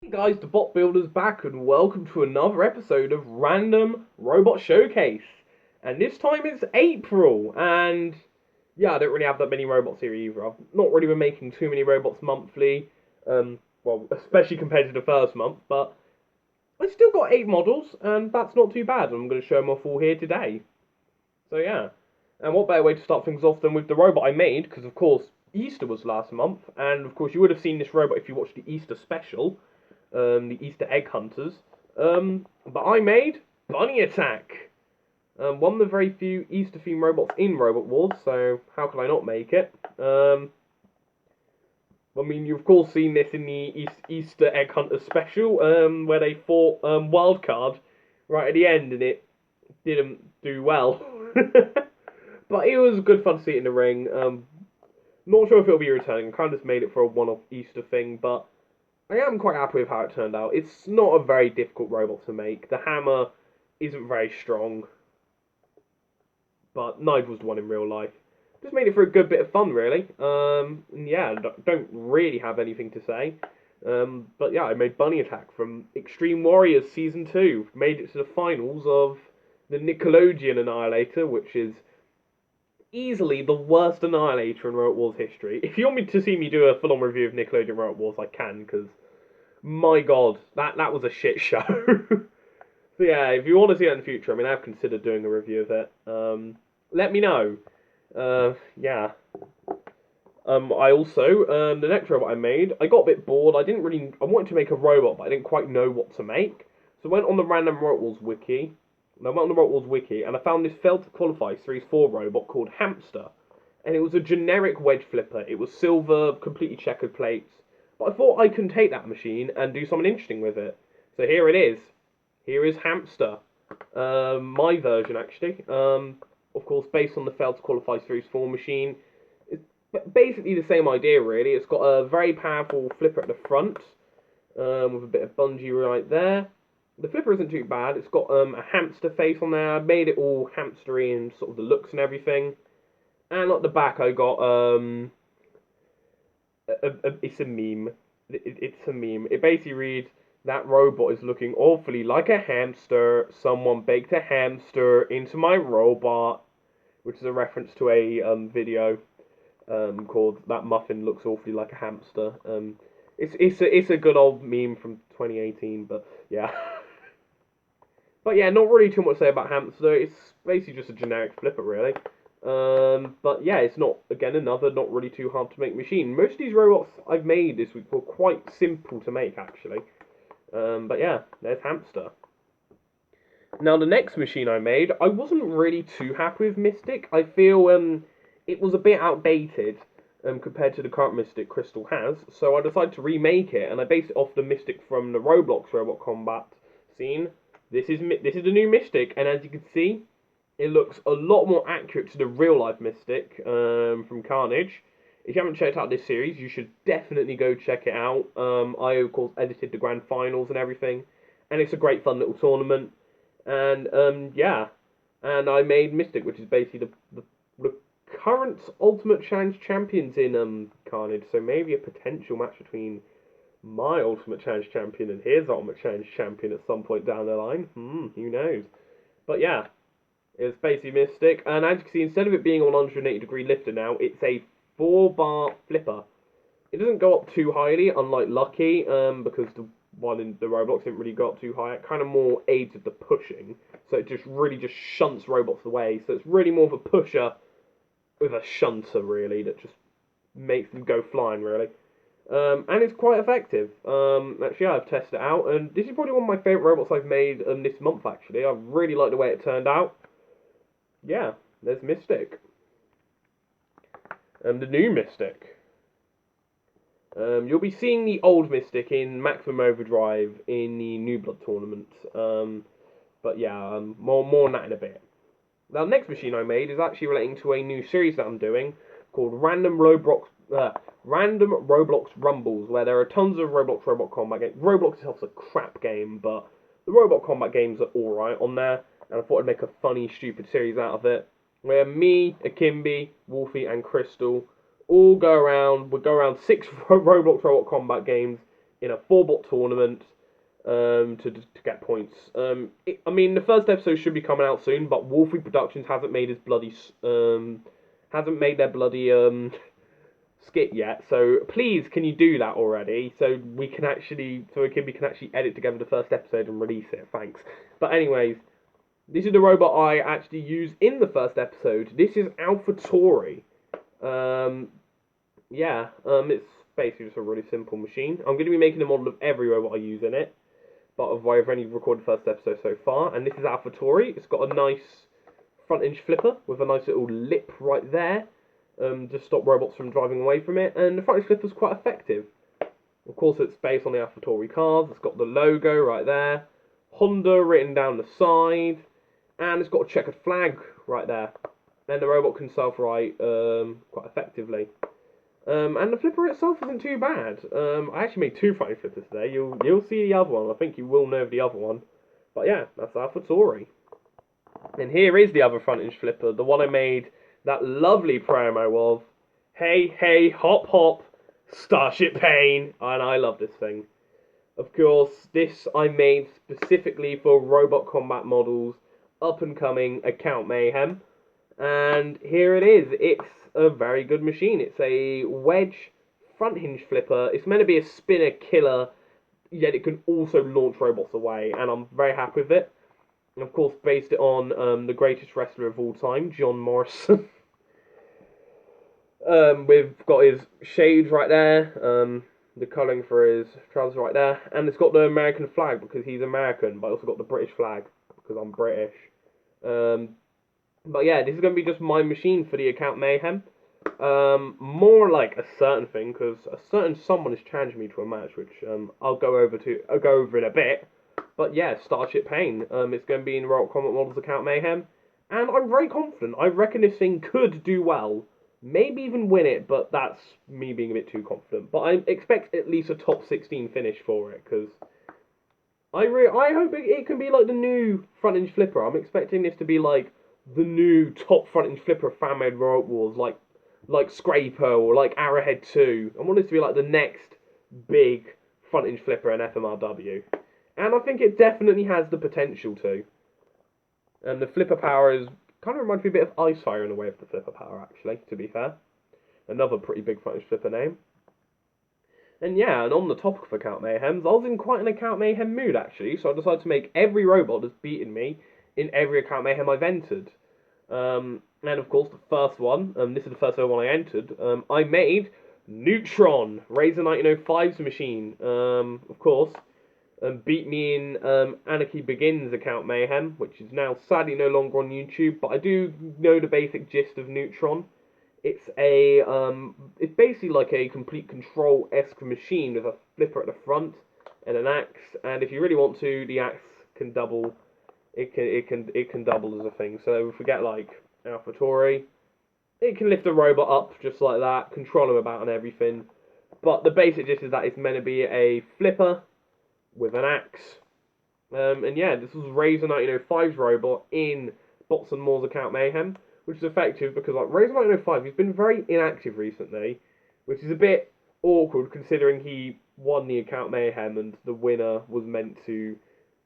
Hey guys, the Bot Builder's back and welcome to another episode of Random Robot Showcase. And this time it's April, and yeah, I don't really have that many robots here either. I've not really been making too many robots monthly, well, especially compared to the first month, but I still got 8 models, and that's not too bad. I'm going to show them off all here today. So yeah, and what better way to start things off than with the robot I made, because of course Easter was last month, and of course you would have seen this robot if you watched the Easter special, the Easter egg hunters. But I made Bunny Attack, one of the very few Easter themed robots in Robot Wars. So how could I not make it? I mean, you've of course seen this in the Easter egg hunters special, where they fought Wildcard right at the end, and it didn't do well. But it was good fun to see it in the ring. Not sure if it'll be returning. I kind of just made it for a one-off Easter thing, but I am quite happy with how it turned out. It's not a very difficult robot to make. The hammer isn't very strong, but neither was the one in real life. Just made it for a good bit of fun, really. Yeah, don't really have anything to say. But yeah, I made Bunny Attack from Extreme Warriors Season 2. Made it to the finals of the Nickelodeon Annihilator, which is easily the worst Annihilator in Robot Wars history. If you want me to see me do a full-on review of Nickelodeon Robot Wars, I can, because my god, that was a shit show. So yeah, if you want to see it in the future, I mean, I've considered doing a review of it. Let me know. Yeah. I also the next robot I made, I got a bit bored. I wanted to make a robot, but I didn't quite know what to make. So I went on the Random Robot Wars wiki. And I went on the Robot Wars wiki, and I found this failed to qualify Series 4 robot called Hamster. And it was a generic wedge flipper. It was silver, completely checkered plates. But I thought I can take that machine and do something interesting with it. So here it is. Here is Hamster. My version, actually. Of course, based on the failed to qualify Series 4 machine. It's basically the same idea, really. It's got a very powerful flipper at the front, with a bit of bungee right there. The flipper isn't too bad. It's got a hamster face on there. I made it all hamstery and sort of the looks and everything. And at the back, I got it's a meme. It's a meme. It basically reads, "That robot is looking awfully like a hamster. Someone baked a hamster into my robot," which is a reference to a video called "That Muffin Looks Awfully Like a Hamster." It's a good old meme from 2018, but yeah. But yeah, not really too much to say about Hamster. It's basically just a generic flipper, really. But yeah, it's not, again, another not really too hard to make machine. Most of these robots I've made this week were quite simple to make, actually. But yeah, there's Hamster. Now, the next machine I made, I wasn't really too happy with Mystic. I feel it was a bit outdated compared to the current Mystic Crystal has, so I decided to remake it, and I based it off the Mystic from the Roblox Robot Combat scene. This is the new Mystic, and as you can see, it looks a lot more accurate to the real life Mystic from Carnage. If you haven't checked out this series, you should definitely go check it out. I, of course, edited the grand finals and everything, and it's a great fun little tournament. And yeah, and I made Mystic, which is basically the current Ultimate Challenge champions in Carnage. So maybe a potential match between my Ultimate Challenge champion and his Ultimate Challenge champion at some point down the line. Who knows? But yeah, it's basically Mystic, and as you can see, instead of it being a 180-degree lifter now, it's a 4-bar flipper. It doesn't go up too highly, unlike Lucky, because the one in the Roblox didn't really go up too high. It kind of more aids with the pushing, so it just really just shunts robots away. So it's really more of a pusher with a shunter, really, that just makes them go flying, really. And it's quite effective. Actually, I've tested it out, and this is probably one of my favourite robots I've made this month, actually. I really like the way it turned out. Yeah, there's Mystic. The new Mystic. You'll be seeing the old Mystic in Maximum Overdrive in the New Blood tournament. But yeah, more on that in a bit. Now, the next machine I made is actually relating to a new series that I'm doing called Random Roblox Rumbles, where there are tons of Roblox Robot Combat games. Roblox itself's a crap game, but the Robot Combat games are alright on there, and I thought I'd make a funny, stupid series out of it, where me, Akimbi, Wolfie, and Crystal all go around. We'll go around 6 Roblox Robot Combat games, in a 4-bot tournament to get points. I mean, the first episode should be coming out soon, but Wolfie Productions hasn't made their bloody skit yet. So please, can you do that already? So we can actually edit together the first episode and release it. Thanks. But anyways, this is the robot I actually use in the first episode. This is Alpha Tori. It's basically just a really simple machine. I'm going to be making a model of every robot I use in it, but I've only recorded the first episode so far. And this is Alpha Tori. It's got a nice front hinge flipper with a nice little lip right there, to stop robots from driving away from it. And the front hinge flipper is quite effective. Of course, it's based on the Alpha Tori cars. It's got the logo right there, Honda written down the side, and it's got a checkered flag right there. And the robot can self-right quite effectively. And the flipper itself isn't too bad. I actually made 2 front flippers today. You'll see the other one. I think you will know the other one. But yeah, that's Alpha Tori. And here is the other front hinge flipper, the one I made that lovely promo of. Hey, hey, hop, hop, Starship Pain. And I love this thing. Of course, this I made specifically for Robot Combat models, up and coming Account Mayhem. And here it is. It's a very good machine. It's a wedge front hinge flipper. It's meant to be a spinner killer, yet it can also launch robots away, and I'm very happy with it. And of course, based it on the greatest wrestler of all time, John Morrison. We've got his shades right there, the colouring for his trousers right there, and it's got the American flag because he's American, but I also got the British flag because I'm British. But yeah, this is going to be just my machine for the Account Mayhem. More like a certain thing, because a certain someone has challenged me to a match, which I'll go over in a bit. But yeah, Starship Pain. It's going to be in Royal Combat Models Account Mayhem, and I'm very confident. I reckon this thing could do well, maybe even win it, but that's me being a bit too confident. But I expect at least a top 16 finish for it, because I hope it can be like the new front hinge flipper. I'm expecting this to be like the new top front hinge flipper of fan-made Robot Wars, like Scraper or like Arrowhead 2. I want this to be like the next big front hinge flipper in FMRW. And I think it definitely has the potential to. And the flipper power is kind of reminds me a bit of Icefire in a way of the flipper power, actually, to be fair. Another pretty big front hinge flipper name. And yeah, and on the topic of Account Mayhems, I was in quite an Account Mayhem mood, actually, so I decided to make every robot that's beaten me in every Account Mayhem I've entered. And of course, the first one, this is the first one I entered, I made Neutron, Razor 1905's machine, of course, beat me in Anarchy Begins Account Mayhem, which is now sadly no longer on YouTube, but I do know the basic gist of Neutron. It's it's basically like a complete control-esque machine with a flipper at the front and an axe, and if you really want to, the axe can double. It can double as a thing. So if we get like Alpha Tori, it can lift a robot up just like that, control him about and everything. But the basic gist is that it's meant to be a flipper with an axe. And yeah, this was Razor 1905's robot in Bots and More's Account Mayhem, which is effective because like Razor 1905, he's been very inactive recently, which is a bit awkward considering he won the Account Mayhem and the winner was meant to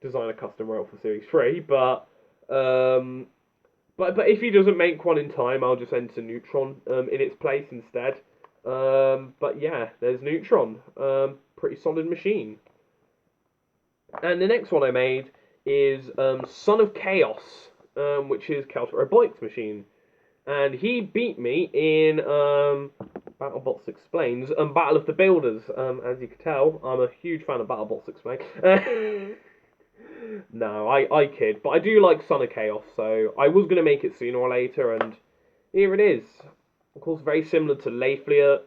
design a custom robot for Series 3, but if he doesn't make one in time, I'll just enter Neutron in its place instead. But yeah, there's Neutron. Pretty solid machine. And the next one I made is Son of Chaos, which is Celtic Robotics machine. And he beat me in BattleBots Explains and Battle of the Builders. As you can tell, I'm a huge fan of BattleBots Explain. No, I kid, but I do like Son of Chaos, so I was going to make it sooner or later, and here it is. Of course, very similar to Layflier,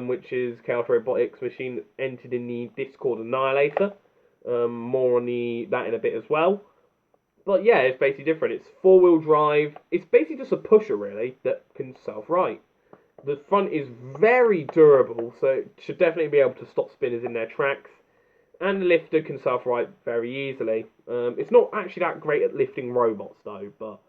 which is Chaos Robotics machine that entered in the Discord Annihilator. More on that in a bit as well. But yeah, it's basically different. It's 4-wheel drive. It's basically just a pusher, really, that can self-right. The front is very durable, so it should definitely be able to stop spinners in their tracks. And the lifter can self-right very easily. It's not actually that great at lifting robots, though, but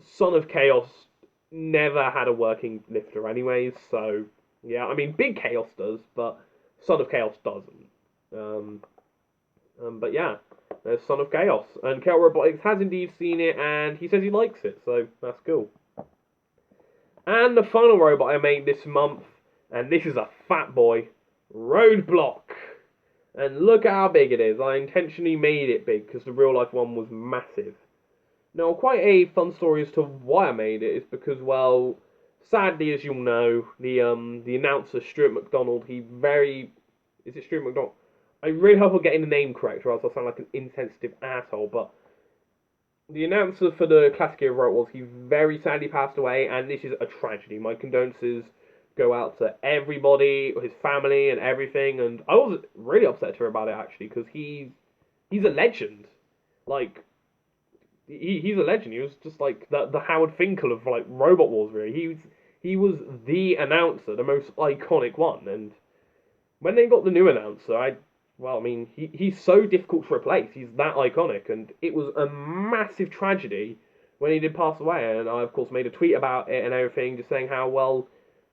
Son of Chaos never had a working lifter anyways, so yeah, I mean, Big Chaos does, but Son of Chaos doesn't. But yeah, there's Son of Chaos. And Chaos Robotics has indeed seen it, and he says he likes it, so that's cool. And the final robot I made this month, and this is a fat boy, Roadblock. And look at how big it is. I intentionally made it big because the real life one was massive. Now, quite a fun story as to why I made it is because, well, sadly, as you'll know, the announcer Stuart McDonald, is it Stuart McDonald? I really hope I'm getting the name correct, or else I'll sound like an insensitive asshole. But the announcer for the Classic Era Roadwalls, he very sadly passed away, and this is a tragedy. My condolences go out to everybody, his family, and everything. And I was really upset to hear about it actually, because he's a legend. Like he's a legend. He was just like the Howard Finkel of like Robot Wars. Really, he was the announcer, the most iconic one. And when they got the new announcer, I mean, he's so difficult to replace. He's that iconic, and it was a massive tragedy when he did pass away. And I of course made a tweet about it and everything, just saying how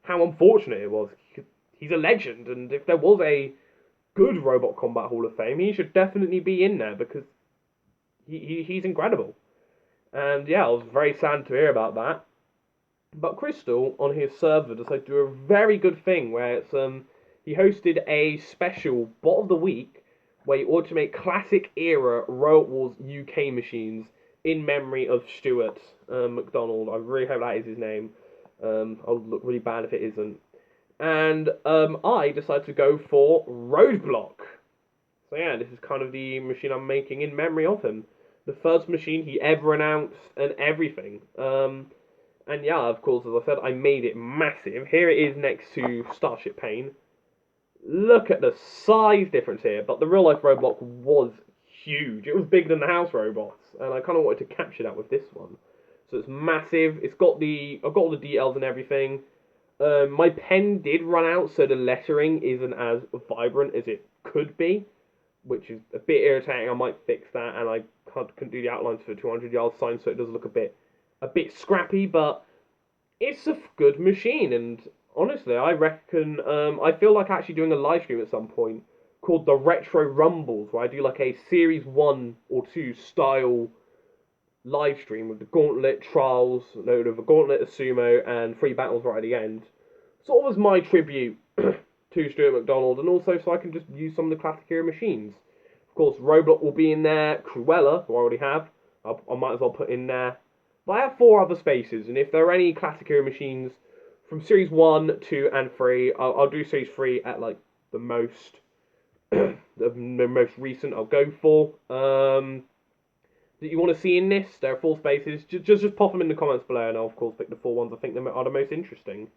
unfortunate it was. He's a legend, and if there was a good Robot Combat Hall of Fame, he should definitely be in there because he's incredible. And yeah, I was very sad to hear about that. But Crystal, on his server, decided to do a very good thing where he hosted a special Bot of the Week where he ought to make classic era Robot Wars UK machines in memory of Stuart McDonald. I really hope that is his name. I'll look really bad if it isn't. And I decided to go for Roadblock. So yeah, this is kind of the machine I'm making in memory of him. The first machine he ever announced and everything. And yeah, of course, as I said, I made it massive. Here it is next to Starship Pain. Look at the size difference here. But the real life Roadblock was huge. It was bigger than the house robots. And I kind of wanted to capture that with this one. So it's massive. I've got all the details and everything. My pen did run out, so the lettering isn't as vibrant as it could be, which is a bit irritating. I might fix that, and I couldn't do the outlines for 200 yard sign, so it does look a bit scrappy. But it's a good machine, and honestly, I reckon I feel like actually doing a live stream at some point called the Retro Rumbles, where I do like a Series 1 or 2 style live stream with the Gauntlet trials, no, the Gauntlet of Sumo, and 3 battles right at the end. Sort of as my tribute to Stuart McDonald, and also so I can just use some of the classic era machines. Of course, Roblox will be in there, Cruella, who I already have, I might as well put in there. But I have 4 other spaces, and if there are any classic era machines from Series 1, 2, and 3, I'll do Series 3 at like the most, the most recent I'll go for. That you want to see in this, there are 4 spaces. Just pop them in the comments below, and I'll of course pick the 4 ones I think are the most interesting.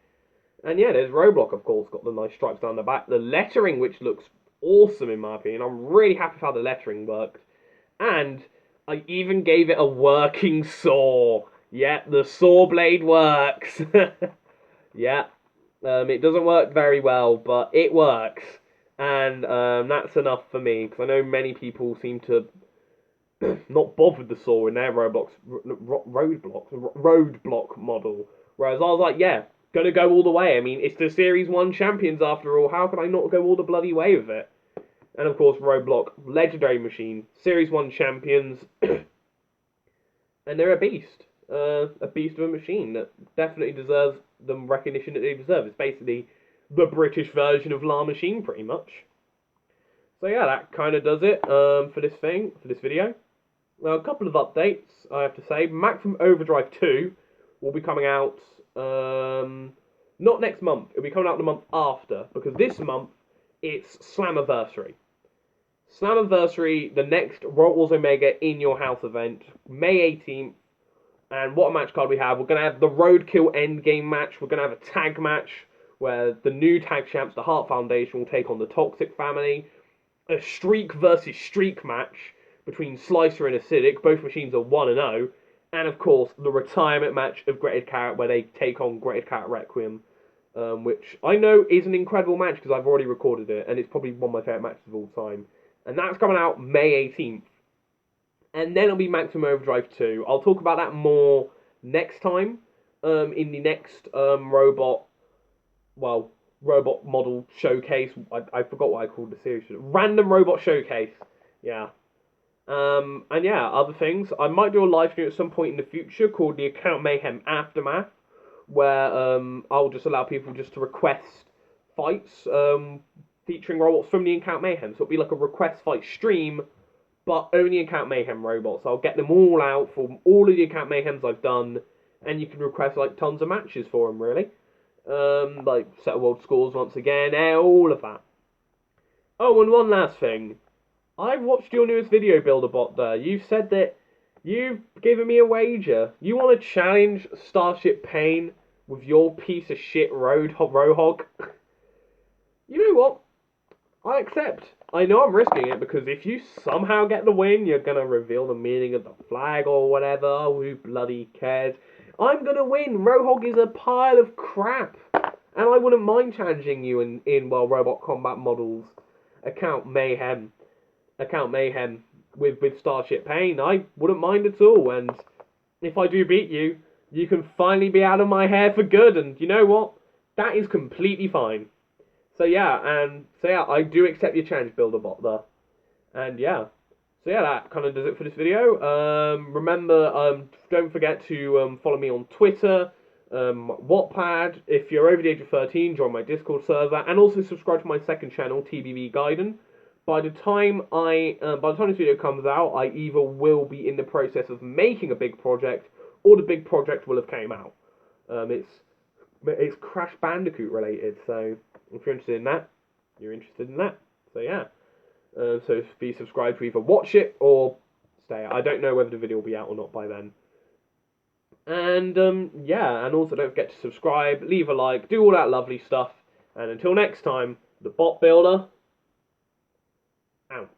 And yeah, there's Roadblock, of course, got the nice stripes down the back. The lettering, which looks awesome in my opinion. I'm really happy with how the lettering worked. And I even gave it a working saw. Yeah, the saw blade works. Yeah, it doesn't work very well, but it works. And that's enough for me, because I know many people seem to not bothered the saw in their roadblock model. Whereas I was like, yeah, gonna go all the way. I mean, it's the Series 1 champions after all. How can I not go all the bloody way with it? And of course, Roadblock, legendary machine, Series 1 champions. And they're a beast. A beast of a machine that definitely deserves the recognition that they deserve. It's basically the British version of La Machine, pretty much. So yeah, that kind of does it for this video. Now, a couple of updates, I have to say. Maximum Overdrive 2 will be coming out, not next month, it'll be coming out the month after, because this month, it's Slammiversary. Slammiversary, the next Robot Wars Omega In Your House event, May 18th, and what a match card we have. We're going to have the Roadkill Endgame match, we're going to have a tag match, where the new tag champs, the Heart Foundation, will take on the Toxic family, a Streak versus Streak match, between Slicer and Acidic, both machines are 1-0, and of course the retirement match of Gretted Carrot where they take on Gretted Carrot Requiem, which I know is an incredible match because I've already recorded it, and it's probably one of my favourite matches of all time. And that's coming out May 18th. And then it'll be Maximum Overdrive 2. I'll talk about that more next time, in the next robot, well, robot model showcase. I forgot what I called the series. Random robot showcase. Yeah. And yeah, other things. I might do a live stream at some point in the future called the Account Mayhem Aftermath, where I'll just allow people just to request fights featuring robots from the Account Mayhem. So it'll be like a request fight stream, but only Account Mayhem robots. I'll get them all out from all of the Account Mayhems I've done, and you can request like tons of matches for them, really. Like set world scores once again, all of that. Oh, and one last thing. I've watched your newest video, BuilderBotThe. You've said that you've given me a wager. You want to challenge Starship Pain with your piece of shit Rohog? You know what? I accept. I know I'm risking it because if you somehow get the win, you're gonna reveal the meaning of the flag or whatever. Who bloody cares? I'm gonna win. Rohog is a pile of crap, and I wouldn't mind challenging you in well robot combat models. Account Mayhem, Account Mayhem with Starship Pain. I wouldn't mind at all. And if I do beat you, you can finally be out of my hair for good. And you know what? That is completely fine. So yeah, I do accept your challenge, BuilderBotThe. And yeah. So yeah, that kind of does it for this video. Remember, don't forget to follow me on Twitter, Wattpad. If you're over the age of 13, join my Discord server, and also subscribe to my second channel, TBV Gaiden. By the time this video comes out, I either will be in the process of making a big project, or the big project will have came out. It's Crash Bandicoot related, so if you're interested in that, you're interested in that. So yeah. So be subscribed to either watch it or stay. I don't know whether the video will be out or not by then. And yeah, and also don't forget to subscribe, leave a like, do all that lovely stuff. And until next time, the Bot Builder out.